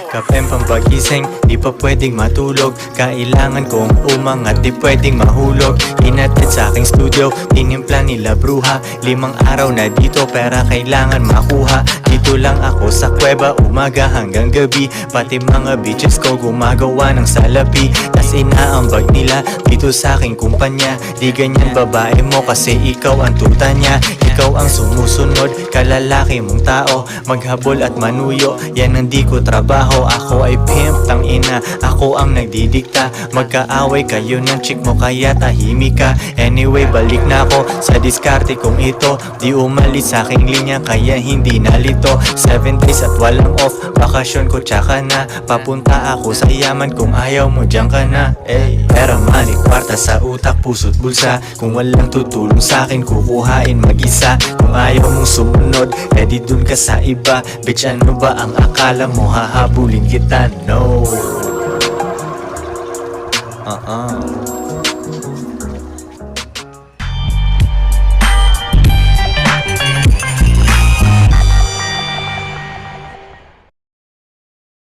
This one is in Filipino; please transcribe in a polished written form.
Kapeng pampagising, di pa pwedeng matulog. Kailangan kong umangat, di pwedeng mahulog. Inatid sa aking studio, tinimpla nila bruha. 5 araw na dito, pera kailangan makuha. Dito lang ako sa kuweba, umaga hanggang gabi. Pati mga bitches ko gumagawa ng salapi. Tas inaambag nila dito sa aking kumpanya. Di ganyan babae mo kasi ikaw ang tuta niya. Ikaw ang sumusunod, kalalaki mong tao. Maghabol at manuyo, yan ang di ko trabaho. Ako ay pimp, tang ina, ako ang nagdidikta. Magkaaway kayo ng chick mo kaya tahimik ka. Anyway, balik na ako sa diskarte kong ito. Di umalis sa aking linya kaya hindi nalito. 7 days at walang off, bakasyon ko tsaka na. Papunta ako sa yaman kung ayaw mo dyan ka na. Pera, money, kwarta sa utak, puso't bulsa. Kung walang tutulong sa akin, kukuhain mag-isa. Kung ayaw mong sumunod, edi dun ka sa iba. Bitch, ano ba ang akala mo? Hahabulin kita, no.